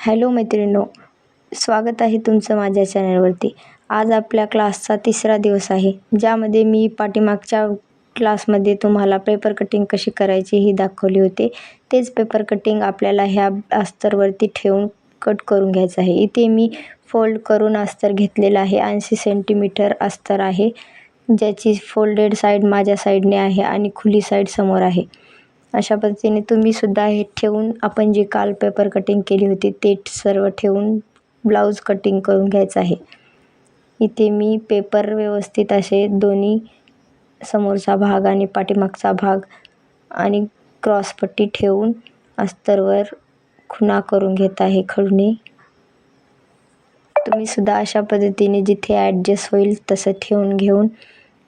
Hello मैत्रिणींनो, स्वागत आहे तुमचं माझ्या चॅनलवरती. आज आपल्या क्लासचा तिसरा दिवस आहे, ज्यामध्ये मी पाठीमागच्या क्लासमध्ये तुम्हाला पेपर कटिंग कशी करायची ही दाखवली होती. तेच पेपर कटिंग आपल्याला ह्या अस्तरवरती ठेवून कट करून घ्यायचं आहे. इथे मी फोल्ड करून अस्तर घेतलेलं आहे. 80 सेंटीमीटर अस्तर आहे, ज्याची फोल्डेड साईड माझ्या साईडने आहे आणि खुली साईड समोर आहे. अशा पद्धतीने तुम्ही सुद्धा हे ठेवून आपण जे काल पेपर कटिंग केली होती ते सर्व ठेवून ब्लाऊज कटिंग करून घ्यायचं आहे. इथे मी पेपर व्यवस्थित असे दोन्ही समोरचा भाग आणि पाठीमागचा भाग आणि क्रॉसपट्टी ठेवून अस्तरवर खुणा करून घेत आहे खडूने. तुम्ही सुद्धा अशा पद्धतीने जिथे ॲडजस्ट होईल तसं ठेवून घेऊन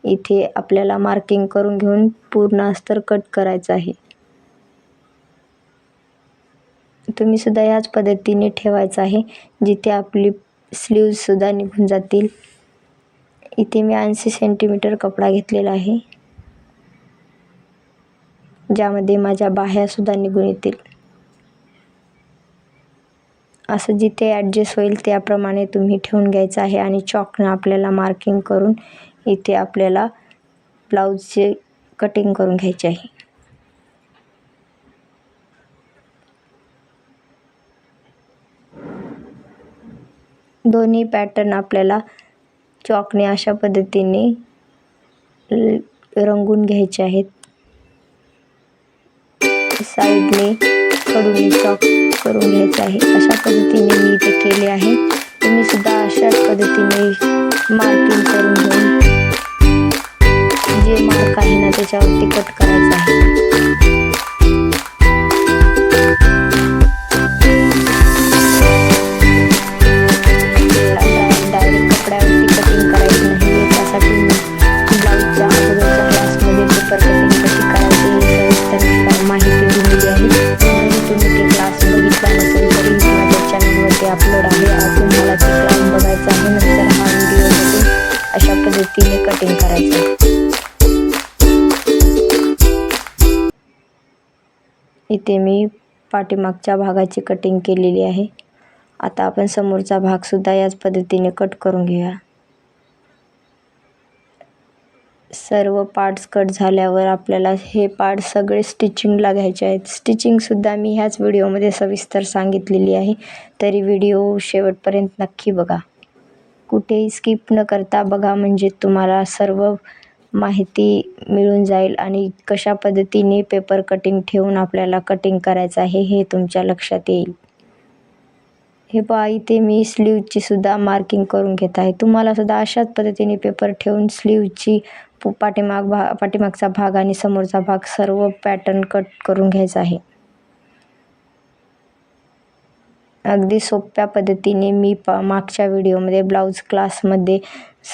इथे आपल्याला मार्किंग करून घेऊन पूर्ण अस्तर कट करायचं आहे. तुम्ही सुद्धा याच पद्धतीने ठेवायचं आहे, जिथे आपली स्लीव्जसुद्धा निघून जातील. इथे मी 80 सेंटीमीटर कपडा घेतलेला आहे, ज्यामध्ये माझ्या बाह्यासुद्धा निघून येतील. असं जिथे ॲडजस्ट होईल त्याप्रमाणे तुम्ही ठेवून घ्यायचं आहे आणि चॉकनं आपल्याला मार्किंग करून इथे आपल्याला ब्लाऊजचे कटिंग करून घ्यायचे आहे. दोन्ही पॅटर्न आपल्याला चॉकने अशा पद्धतीने रंगून घ्यायचे आहेत. साईडने खडूने चॉक करून घ्यायचे आहे. अशा पद्धतीने मी इथे केले आहे. तुम्ही सुद्धा अशाच पद्धतीने मार्किंग करून घेऊन जे मार्क आहे ना त्याच्यावरती कट करायचं आहे. अपलोड आहे, अजून मला ते क्लास बघायचा आहे. नंतर हा व्हिडिओ बघून अशा पद्धतीने कटिंग करायचं. इथे मी पाठीमागच्या भागाची कटिंग केलेली आहे. आता आपण समोरचा भाग सुद्धा याच पद्धतीने कट करून घेऊया. सर्व पार्ट्स कट झाल्यावर आपल्याला हे पार्ट सगळे स्टिचिंगला घ्यायचे आहेत. स्टिचिंगसुद्धा मी ह्याच व्हिडिओमध्ये सविस्तर सांगितलेली आहे, तरी व्हिडिओ शेवटपर्यंत नक्की बघा. कुठेही स्किप न करता बघा, म्हणजे तुम्हाला सर्व माहिती मिळून जाईल आणि कशा पद्धतीने पेपर कटिंग ठेवून आपल्याला कटिंग करायचं आहे हे तुमच्या लक्षात येईल. हे पहा, इथे मी स्लीवची सुद्धा मार्किंग करून घेत आहे. तुम्हाला सुद्धा अशाच पद्धतीने पेपर ठेवून स्लीवची पाठीमागचा भाग आणि समोरचा भाग सर्व पॅटर्न कट करून घ्यायचा आहे. अगदी सोप्या पद्धतीने मी मागच्या व्हिडिओमध्ये ब्लाऊज क्लासमध्ये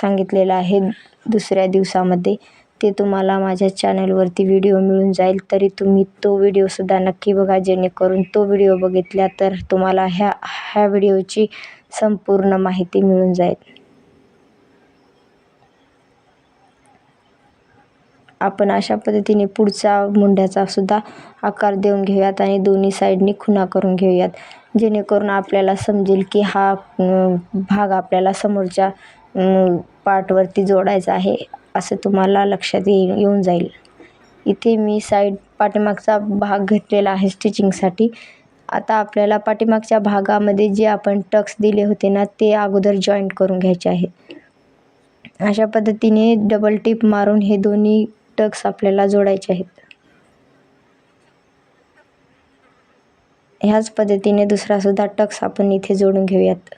सांगितलेलं आहे दुसऱ्या दिवसामध्ये. ते तुम्हाला माझ्या चॅनलवरती व्हिडिओ मिळून जाईल, तरी तुम्ही तो व्हिडिओसुद्धा नक्की बघा, जेणेकरून तो व्हिडिओ बघितला तर तुम्हाला ह्या व्हिडिओची संपूर्ण माहिती मिळून जाईल. आपण अशा पद्धतीने पुढचा मुंड्याचा सुद्धा आकार देऊन घेऊयात आणि दोन्ही साईडनी खुणा करून घेऊयात, जेणेकरून आपल्याला समजेल की हा भाग आपल्याला समोरच्या पार्टवरती जोडायचा आहे, असं तुम्हाला लक्षात येऊन जाईल. इथे मी पाठीमागचा भाग घेतलेला आहे स्टिचिंगसाठी. आता आपल्याला पाठीमागच्या भागामध्ये जे आपण टक्स दिले होते ना ते अगोदर जॉईंट करून घ्यायचे आहेत. अशा पद्धतीने डबल टिप मारून हे दोन्ही टक्स आपल्याला जोडायचे आहेत. ह्याच पद्धतीने दुसरा सुद्धा टक्स आपण इथे जोडून घेऊयात.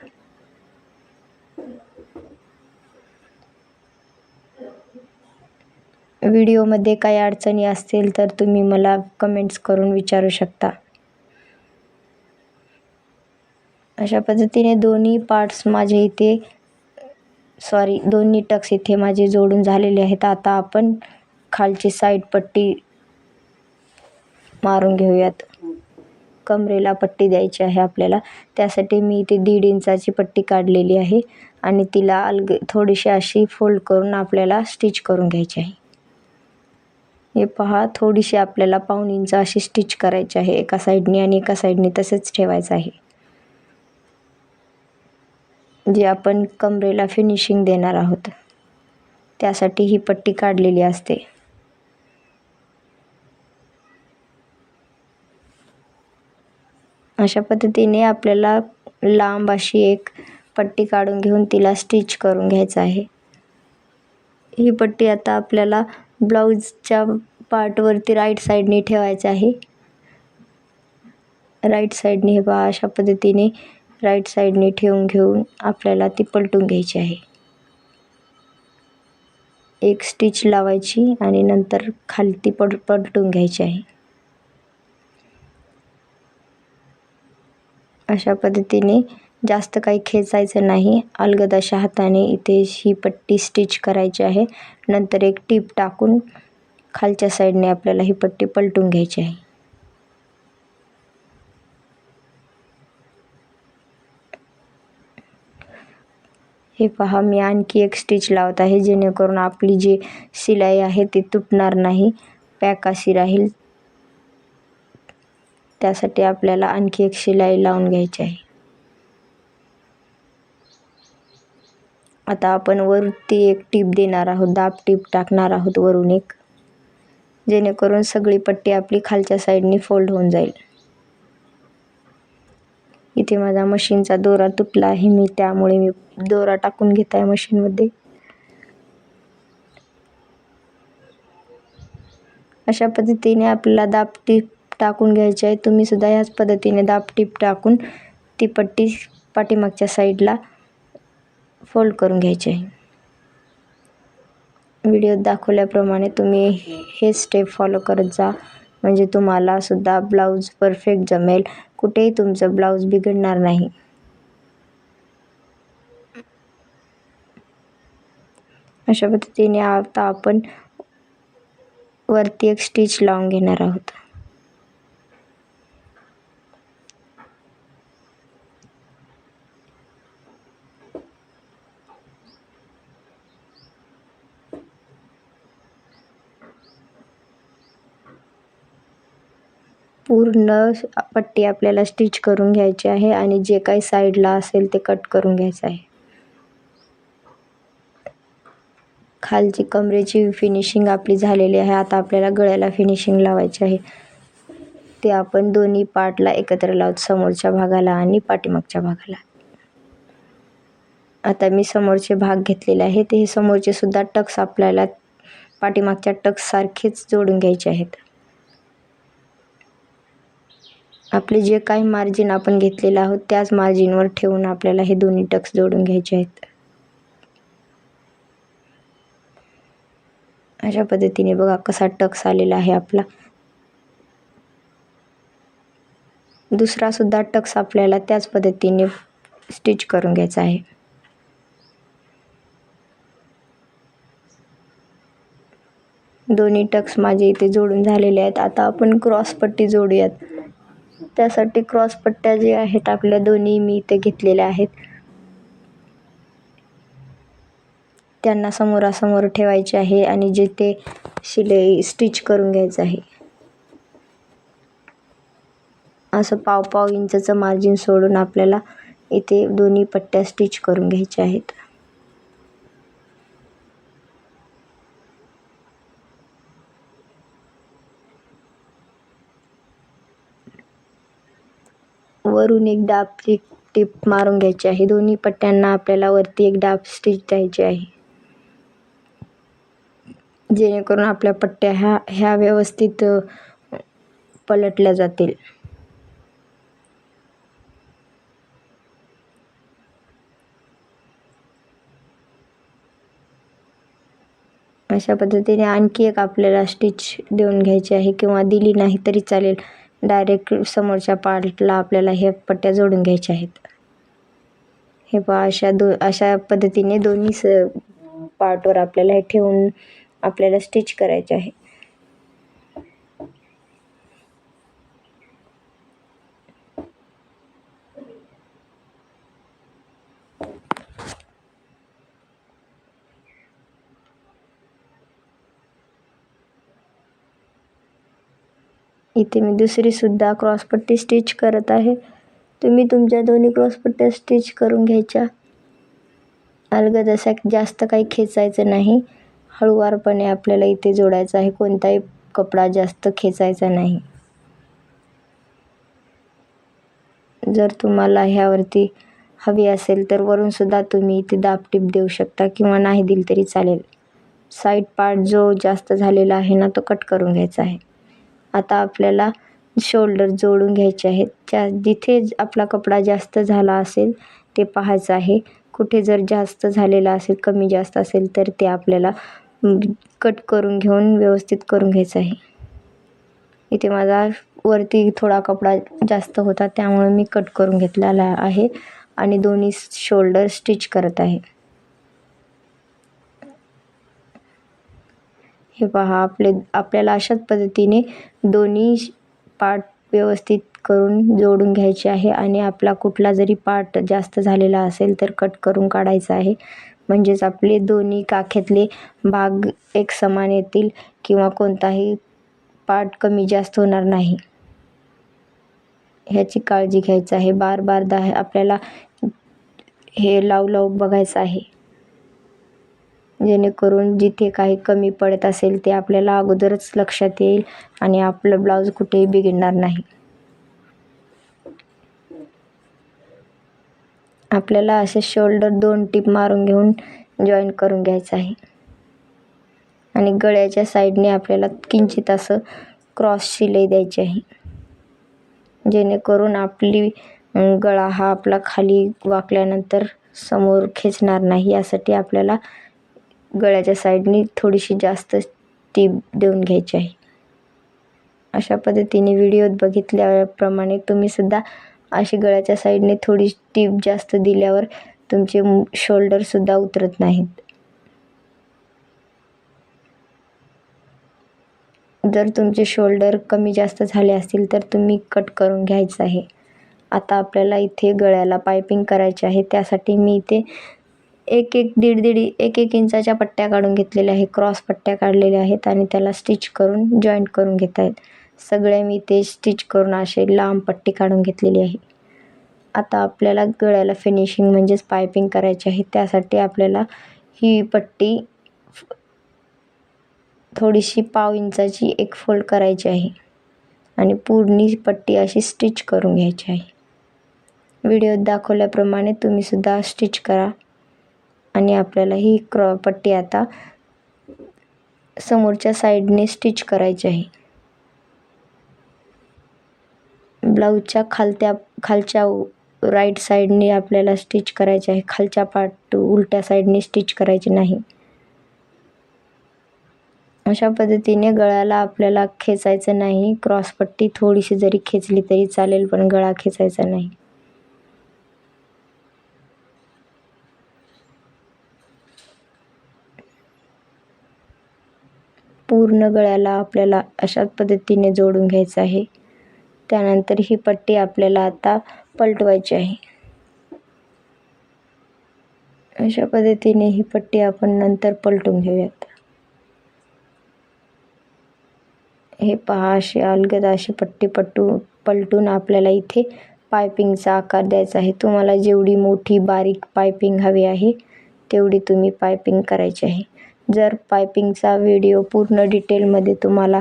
व्हिडिओमध्ये काही अडचणी असतील तर तुम्ही मला कमेंट्स करून विचारू शकता. अशा पद्धतीने दोन्ही टक्स इथे माझे जोडून झालेले आहेत. आता आपण खालची साईड पट्टी मारून घेऊयात. कमरेला पट्टी द्यायची आहे आपल्याला. त्यासाठी मी इथे 1.5 इंचाची पट्टी काढलेली आहे आणि तिला थोडीशी अशी फोल्ड करून आपल्याला स्टिच करून घ्यायची आहे. हे पहा, थोडीशी आपल्याला 1.5 इंच अशी स्टिच करायची आहे एका साईडनी आणि एका साईडनी तसेच ठेवायचं आहे. जे आपण कमरेला फिनिशिंग देणार आहोत त्यासाठी ही पट्टी काढलेली असते. अशा पद्धतीने आपल्याला लांब अशी एक पट्टी काढून घेऊन तिला स्टिच करून घ्यायचं आहे. ही पट्टी आता आपल्याला ब्लाऊजच्या पार्टवरती राईट साईडने ठेवायचं आहे. राईट साईडने हे पहा, अशा पद्धतीने राईट साईडने ठेवून घेऊन आपल्याला ती पलटून घ्यायची आहे. एक स्टिच लावायची आणि नंतर खाली ती पलटून घ्यायची आहे. अशा पद्धतीने जास्त काही खेचायचं नाही, अलगद अशा हाताने इथे ही पट्टी स्टिच करायची आहे. नंतर एक टीप टाकून खालच्या साईडने आपल्याला ही पट्टी पलटून घ्यायची आहे. हे पहा, मी आणखी एक स्टिच लावत आहे जेणेकरून आपली जी शिलाई आहे ती तुटणार नाही, पॅक अशी राहील. त्यासाठी आपल्याला आणखी एक शिलाई लावून घ्यायची आहे. आता आपण वरती एक टीप देणार आहोत, दाब टीप टाकणार आहोत वरून एक, जेणेकरून सगळी पट्टी आपली खालच्या साईडने फोल्ड होऊन जाईल. इथे माझा मशीनचा दोरा तुटला आहे, त्यामुळे मी दोरा टाकून घेत आहे मशीनमध्ये. अशा पद्धतीने आपल्याला दाब टीप टाकून घ्यायची आहे. तुम्ही सुद्धा याच पद्धतीने दाब टीप टाकून ती पट्टी पाठीमागच्या साईडला फोल्ड करून घ्यायची आहे. व्हिडिओत दाखवल्याप्रमाणे तुम्ही हे स्टेप फॉलो करत जा, म्हणजे तुम्हाला सुद्धा ब्लाऊज परफेक्ट जमेल, कुठेही तुमचं ब्लाऊज बिघडणार नाही. अशा पद्धतीने आता आपण वरती एक स्टिच लावून घेणार आहोत. पूर्ण पट्टी आपल्याला स्टिच करून घ्यायची आहे आणि जे काही साईडला असेल ते कट करून घ्यायचं आहे. खालची कमरेची फिनिशिंग आपली झालेली आहे. आता आपल्याला गळ्याला फिनिशिंग लावायची आहे. ते आपण दोन्ही पार्टला एकत्र लावतो, समोरच्या भागाला आणि पाठीमागच्या भागाला. आता मी समोरचे भाग घेतलेले आहेत, हे समोरचे सुद्धा टक्स आपल्याला पाठीमागच्या टक्स सारखेच जोडून घ्यायचे आहेत. आपले जे काही मार्जिन आपण घेतलेलं आहोत त्याच मार्जिनवर ठेवून आपल्याला हे दोन्ही टक्स जोडून घ्यायचे आहेत. अशा पद्धतीने बघा कसा टक्स आलेला आहे आपला. दुसरा सुद्धा टक्स आपल्याला त्याच पद्धतीने स्टिच करून घ्यायचा आहे. दोन्ही टक्स माझे इथे जोडून झालेले आहेत. आता आपण क्रॉस पट्टी जोडूयात. त्यासाठी क्रॉस पट्ट्या जे आहेत आपल्या दोन्ही मी इथे घेतलेल्या आहेत, त्यांना समोरासमोर ठेवायचे आहे आणि जिथे शिलाई स्टिच करून घ्यायचं आहे. असं पाव इंचाचं मार्जिन सोडून आपल्याला इथे दोन्ही पट्ट्या स्टिच करून घ्यायच्या आहेत. वरून एक दाब टीप मारून घ्यायची आहे. दोन्ही पट्ट्यांना आपल्याला वरती एक दाब स्टिच द्यायची आहे, जेणेकरून आपल्या पट्ट्या ह्या व्यवस्थित पलटल्या जातील. अशा पद्धतीने आणखी एक आपल्याला स्टिच देऊन घ्यायची आहे, किंवा दिली नाही तरी चालेल. डायरेक्ट समोरच्या पार्टला आपल्याला ह्या पट्ट्या जोडून घ्यायच्या आहेत. हे पहा, अशा पद्धतीने दोन्ही पार्टवर आपल्याला हे ठेवून आपल्याला स्टिच करायचे आहे. इथे मी दुसरी सुद्धा क्रॉसपट्टी स्टिच करत आहे. तुम्ही तुमच्या दोन्ही क्रॉसपट्ट्या स्टिच करून घ्यायच्या. अलगद असा जास्त काही खेचायचं नाही, हळूवारपणे आपल्याला इथे जोडायचं आहे. कोणताही कपडा जास्त खेचायचा नाही. जर तुम्हाला ह्यावरती हवी असेल तर वरून सुद्धा तुम्ही इथे दाबटीप देऊ शकता किंवा नाही दिली तरी चालेल. साईड पार्ट जो जास्त झालेला आहे ना, तो कट करून घ्यायचा आहे. आता आपल्याला शोल्डर जोडून घ्यायचे आहेत. जिथे आपला कपडा जास्त झाला असेल ते पाहायचं आहे. कुठे जर जास्त झालेला असेल, कमी जास्त असेल तर ते आपल्याला कट करून घेऊन व्यवस्थित करून घ्यायचं आहे. इथे माझा वरती थोडा कपडा जास्त होता, त्यामुळे मी कट करून घेतलेला आहे आणि दोन्ही शोल्डर स्टिच करत आहे. हे पहा, आपल्याला अशाच पद्धतीने दोन्ही पार्ट व्यवस्थित करून जोडून घ्यायचे आहे आणि आपला कुठला जरी पार्ट जास्त झालेला असेल तर कट करून काढायचा आहे. म्हणजेच आपले दोन्ही काखेतले भाग एक समान येतील किंवा कोणताही पार्ट कमी जास्त होणार नाही. ह्याची काळजी घ्यायची आहे. बार आपल्याला हे लावू बघायचं आहे, जेणेकरून जिथे काही कमी पडत असेल ते आपल्याला अगोदरच लक्षात येईल आणि आपलं ब्लाऊज कुठेही बिघडणार नाही. आपल्याला असे शोल्डर 2 टिप मारून घेऊन जॉईन करून घ्यायचं आहे आणि गळ्याच्या साईडने आपल्याला किंचित असं क्रॉस शिलाई द्यायची आहे, जेणेकरून आपली गळा हा आपला खाली वाकल्यानंतर समोर खेचणार नाही. यासाठी आपल्याला गळ्याच्या साईडनी थोडीशी जास्त टीप देऊन घ्यायची आहे. अशा पद्धतीने व्हिडिओत बघितल्याप्रमाणे तुम्ही सुद्धा अशी गळ्याच्या साईडने थोडी टीप जास्त दिल्यावर तुमचे शोल्डरसुद्धा उतरत नाहीत. जर तुमचे शोल्डर कमी जास्त झाले असतील तर तुम्ही कट करून घ्यायचं आहे. आता आपल्याला इथे गळ्याला पायपिंग करायची आहे. त्यासाठी मी इथे 1-1 इंचाच्या पट्ट्या काढून घेतलेल्या आहे. क्रॉस पट्ट्या काढलेल्या आहेत आणि त्याला स्टिच करून जॉईंट करून घेत आहेत. सगळे मी ते स्टिच करून असे लांब पट्टी काढून घेतलेली आहे. आता आपल्याला गळ्याला फिनिशिंग म्हणजेच पायपिंग करायची आहे. त्यासाठी आपल्याला ही पट्टी थोडीशी पाव इंचाची एक फोल्ड करायची आहे आणि पूर्ण पट्टी अशी स्टिच करून घ्यायची आहे. व्हिडिओत दाखवल्याप्रमाणे तुम्ही सुद्धा स्टिच करा आणि आपल्याला ही पट्टी आता समोरच्या साईडने स्टिच करायची आहे. ब्लाऊजच्या खालच्या राईट साईडने आपल्याला स्टिच करायचे आहे. खालच्या पार्ट उलट्या साईडने स्टिच करायचे नाही. अशा पद्धतीने गळ्याला आपल्याला खेचायचं नाही. क्रॉस पट्टी थोडीशी जरी खेचली तरी चालेल, पण गळा खेचायचा नाही. पूर्ण गळ्याला आपल्याला अशाच पद्धतीने जोडून घ्यायचं आहे. त्यानंतर ही पट्टी आपल्याला आता पलटवायची आहे. अशा पद्धतीने ही पट्टी आपण नंतर पलटून घेऊयात. हे पहा, अशी अलगद अशी पट्टी पलटून आपल्याला इथे पायपिंगचा आकार द्यायचा आहे. तुम्हाला जेवढी मोठी बारीक पायपिंग हवी आहे तेवढी तुम्ही पायपिंग करायची आहे. जर पायपिंगचा व्हिडिओ पूर्ण डिटेलमध्ये तुम्हाला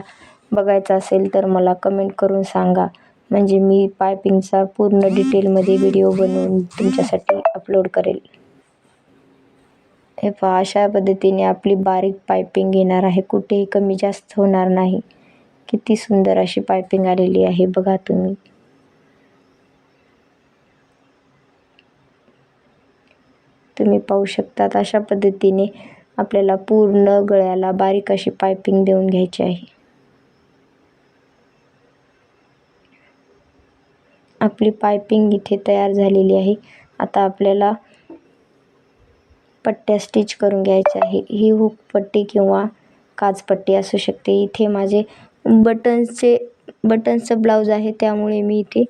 बघायचा असेल तर मला कमेंट करून सांगा, म्हणजे मी पायपिंगचा पूर्ण डिटेलमध्ये व्हिडिओ बनवून तुमच्यासाठी अपलोड करेल. हे पहा, अशा पद्धतीने आपली बारीक पायपिंग येणार आहे. कुठेही कमी जास्त होणार नाही. किती सुंदर अशी पायपिंग आलेली आहे बघा तुम्ही. तुम्ही पाहू शकतात अशा पद्धतीने आपल्याला पूर्ण गळ्याला बारीक अशी पायपिंग देऊन घ्यायची आहे. आपली पायपिंग इथे तयार झालेली आहे. आता आपल्याला पट्ट्या स्टिच करून घ्यायच्या आहे. ही हुक पट्टी किंवा काचपट्टी असू शकते. इथे माझे बटन्सचं ब्लाऊज आहे, त्यामुळे मी इथे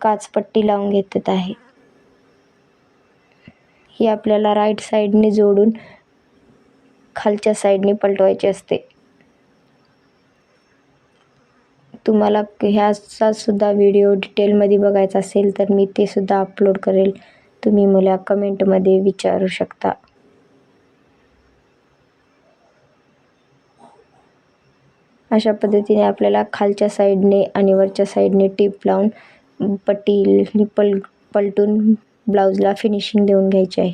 काचपट्टी लावून घेत आहे. ही आपल्याला राईट साईडने जोडून खालच्या साईडने पलटवायची असते. तुम्हाला ह्याचा सुद्धा व्हिडिओ डिटेलमध्ये बघायचा असेल तर मी ते सुद्धा अपलोड करेल. तुम्ही मला कमेंटमध्ये विचारू शकता. अशा पद्धतीने आपल्याला खालच्या साईडने आणि वरच्या साईडने टीप लावून पट्टी पलटून ब्लाऊजला फिनिशिंग देऊन घ्यायची आहे.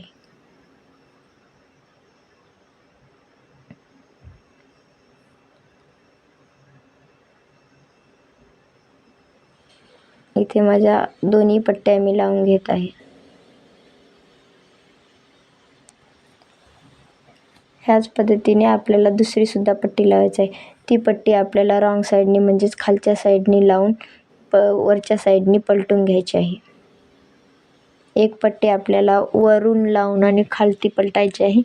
इथे माझ्या दोन्ही पट्ट्या मी लावून घेत आहे. ह्याच पद्धतीने आपल्याला दुसरी सुद्धा पट्टी लावायची आहे. ती पट्टी आपल्याला रॉंग साईडने म्हणजेच खालच्या साईडने लावून वरच्या साईडने पलटून घ्यायची आहे. एक पट्टी आपल्याला वरून लावून आणि खालती पलटायची आहे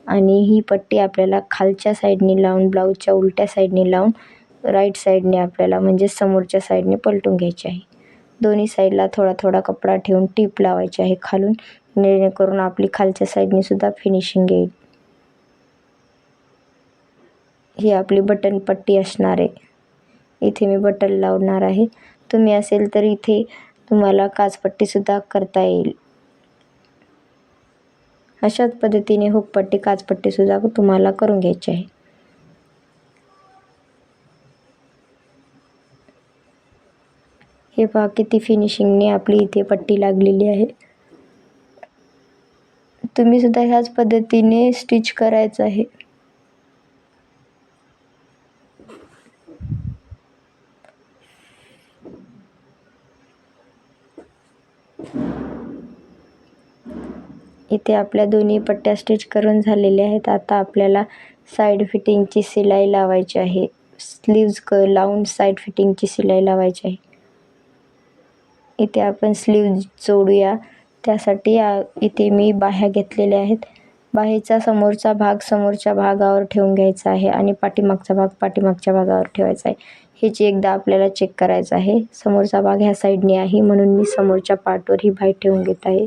आणि ही पट्टी आपल्याला खालच्या साईडने लावून ब्लाऊजच्या उलट्या साईडने लावून राईट साईडने आपल्याला म्हणजे समोरच्या साईडने पलटून घ्यायची आहे. दोन्ही साईडला थोडा थोडा कपडा ठेवून टीप लावायची आहे खालून, जेणेकरून आपली खालच्या साईडने सुद्धा फिनिशिंग येईल. ही आपली बटन पट्टी असणार आहे. इथे मी बटन लावणार आहे. तुम्ही असेल तर इथे तुम्हाला काचपट्टीसुद्धा करता येईल. अशाच पद्धतीने हुकपट्टी काचपट्टीसुद्धा तुम्हाला करून घ्यायची आहे. हे पहा किती फिनिशिंगने आपली इथे पट्टी लागलेली आहे. तुम्ही सुद्धा ह्याच पद्धतीने स्टिच करायचं आहे. इथे आपल्या दोन्ही पट्ट्या स्टिच करून झालेल्या आहेत. आता आपल्याला साईड फिटिंगची शिलाई लावायची आहे. स्लीव्ज लावून साईड फिटिंगची शिलाई लावायची आहे. इथे आपण स्लीव्ज जोडूया. त्यासाठी इथे मी बाह्या घेतलेल्या आहेत. बाहीचा समोरचा भाग समोरच्या भागावर ठेवून घ्यायचा आहे आणि पाठीमागचा भाग पाठीमागच्या भागावर ठेवायचा आहे. ह्याची एकदा आपल्याला चेक करायचं आहे. समोरचा भाग ह्या साईडने आहे म्हणून मी समोरच्या पार्टवर ही बाही ठेवून घेत आहे.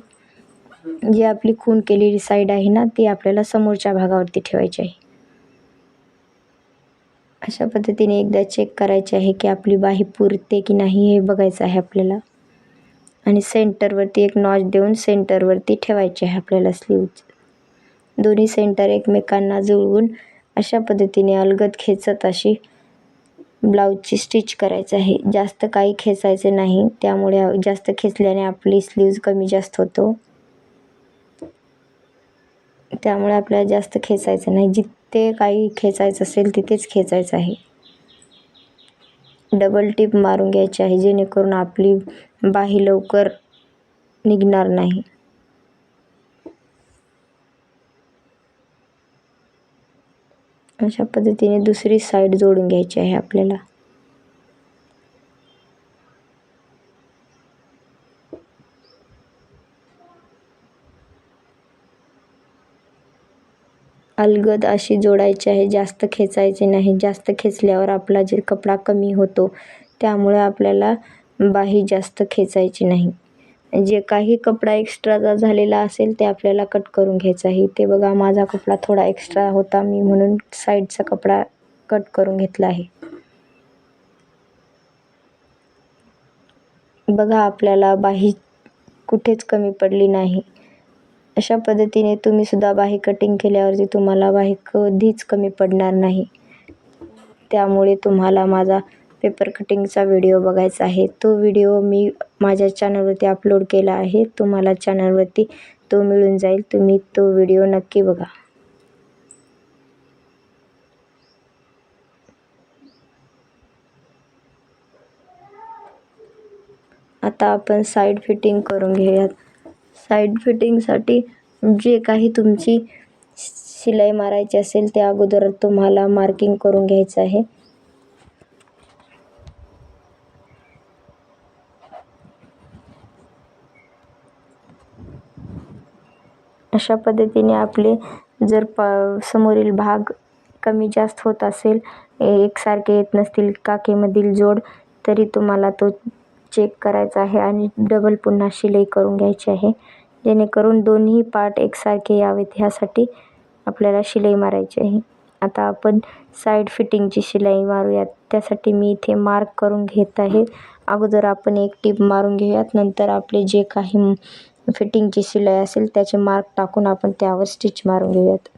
जी आपली खून केलेली साईड आहे ना, ती आपल्याला समोरच्या भागावरती ठेवायची आहे. अशा पद्धतीने एकदा चेक करायचे आहे की आपली बाही पुरते की नाही हे बघायचं आहे आपल्याला. आणि सेंटरवरती एक नॉच देऊन सेंटरवरती ठेवायचे आहे आपल्याला स्लीव्ज. दोन्ही सेंटर एकमेकांना जुळवून अशा पद्धतीने अलगद खेचत अशी ब्लाऊजची स्टिच करायचं आहे. जास्त काही खेचायचे नाही, त्यामुळे जास्त खेचल्याने आपली स्लीव्ज कमी जास्त होतो. त्यामुळे आपल्याला जास्त खेचायचं नाही. जिथे काही खेचायचं असेल तिथेच खेचायचं आहे. डबल टिप मारून घ्यायची आहे जेणेकरून आपली बाही लवकर निघणार नाही. अशा पद्धतीने दुसरी साईड जोडून घ्यायची आहे आपल्याला. अलगद अशी जोडायची आहे, जास्त खेचायचे नाही. जास्त खेचल्यावर आपला जे कपडा कमी होतो, त्यामुळे आपल्याला बाही जास्त खेचायची नाही. जे काही कपडा एक्स्ट्राचा झालेला असेल ते आपल्याला कट करून घ्यायचा आहे. ते बघा माझा कपडा थोडा एक्स्ट्रा होता, मी म्हणून साईडचा कपडा कट करून घेतला आहे. बघा आपल्याला बाही कुठेच कमी पडली नाही. अशा पद्धतीने तुम्ही सुद्धा बाही कटिंग केल्यावरती तुम्हाला बाही कधीच कमी पडणार नाही. त्यामुळे तुम्हाला माझा पेपर कटिंगचा व्हिडिओ बघायचा आहे. तो व्हिडिओ मी माझ्या चॅनलवरती अपलोड केला आहे. तुम्हाला चॅनलवरती तो मिळून जाईल. तुम्ही तो व्हिडिओ नक्की बघा. आता आपण साईड फिटिंग करून घेऊयात. साईड फिटिंगसाठी जे काही तुमची शिलाई मारायची असेल ते अगोदर तुम्हाला मार्किंग करून घ्यायचं आहे. अशा पद्धतीने आपले जर समोरील भाग कमी जास्त होत असेल, एकसारखे येत नसतील काखेमधील जोड, तरी तुम्हाला तो चेक करायचा आहे आणि डबल पुन्हा शिलाई करून घ्यायची आहे. जेणेकरून दोन्ही पार्ट एकसारखे यावेत ह्यासाठी आपल्याला शिलाई मारायची आहे. आता आपण साईड फिटिंगची शिलाई मारूयात. त्यासाठी मी इथे मार्क करून घेत आहे. अगोदर आपण एक टीप मारून घेऊयात. नंतर आपले जे काही फिटिंगची शिलाई असेल त्याचे मार्क टाकून आपण त्यावर स्टिच मारून घेऊयात.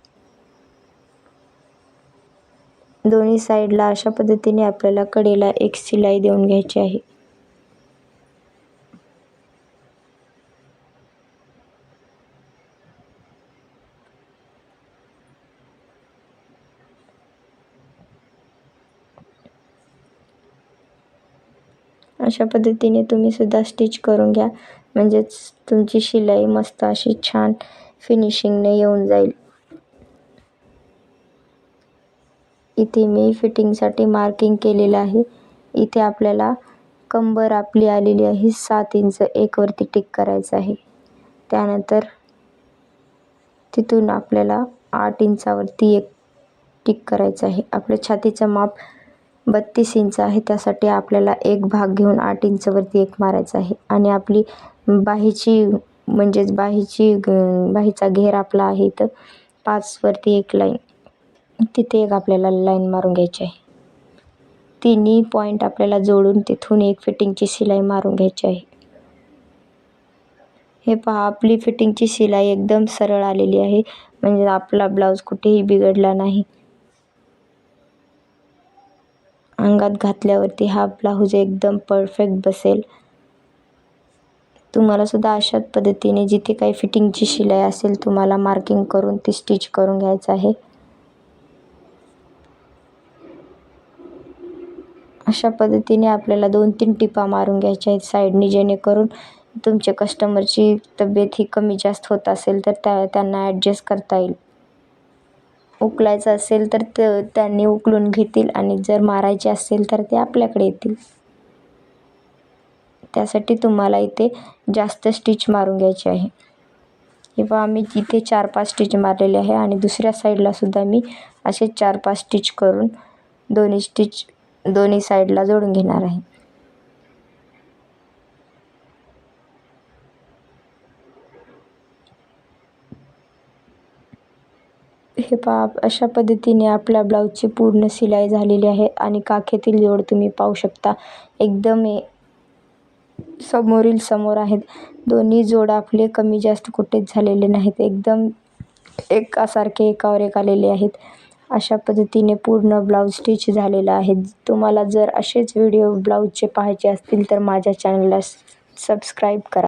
दोन्ही साईडला अशा पद्धतीने आपल्याला कडेला एक शिलाई देऊन घ्यायची आहे. अशा पद्धतीने तुम्ही सुद्धा स्टिच करून घ्या, म्हणजेच तुमची शिलाई मस्त अशी छान फिनिशिंगने येऊन जाईल. इथे मी फिटिंगसाठी मार्किंग केलेलं आहे. इथे आपल्याला कंबर आपली आलेली आहे 7 इंच, एक वरती टिक करायचं आहे. त्यानंतर तिथून आपल्याला 8 इंचावरती एक टिक करायचं आहे. आपल्या छातीचं माप 32 इंच आहे, त्यासाठी आपल्याला एक भाग घेऊन 8 इंचवरती एक मारायचा आहे. आणि आपली बाहीची म्हणजेच बाहीचा घेर आपला आहे तर 5 वरती एक लाईन, तिथे एक आपल्याला लाईन मारून घ्यायची आहे. तिन्ही पॉईंट आपल्याला जोडून तिथून एक फिटिंगची शिलाई मारून घ्यायची आहे. हे पहा, आपली फिटिंगची शिलाई एकदम सरळ आलेली आहे, म्हणजे आपला ब्लाऊज कुठेही बिघडला नाही. अंगात घातल्यावरती हा ब्लाऊज एकदम परफेक्ट बसेल. तुम्हाला सुद्धा अशाच पद्धतीने जिथे काही फिटिंगची शिलाई असेल तुम्हाला मार्किंग करून ती स्टिच करून घ्यायचं आहे. अशा पद्धतीने आपल्याला 2-3 टिपा मारून घ्यायच्या आहेत साईडनी, जेणेकरून तुमच्या कस्टमरची तब्येत ही कमी जास्त होत असेल तर त्यांना ॲडजस्ट करता येईल. उकलायचं असेल तर त्यांनी उकलून घेतील आणि जर मारायचे असेल तर ते आपल्याकडे येतील. त्यासाठी तुम्हाला इथे जास्त स्टिच मारून घ्यायची आहे. हे पहा, आम्ही इथे 4-5 स्टिच मारलेले आहे आणि दुसऱ्या साईडला सुद्धा मी असे 4-5 स्टिच करून दोन्ही साईडला जोडून घेणार आहे. हे पहा, अशा पद्धतीने आपल्या ब्लाऊजची पूर्ण शिलाई झालेली आहे आणि काखेतील जोड तुम्ही पाहू शकता, एकदम समोरील समोर आहेत. दोन्ही जोड आपले कमी जास्त कुठेच झालेले नाहीत, एकदम एकासारखे एकावर एक आलेले आहेत. अशा पद्धतीने पूर्ण ब्लाऊज स्टिच झालेला आहे. तुम्हाला जर असेच व्हिडिओ ब्लाऊजचे पाहायचे असतील तर माझ्या चॅनलला सबस्क्राईब करा.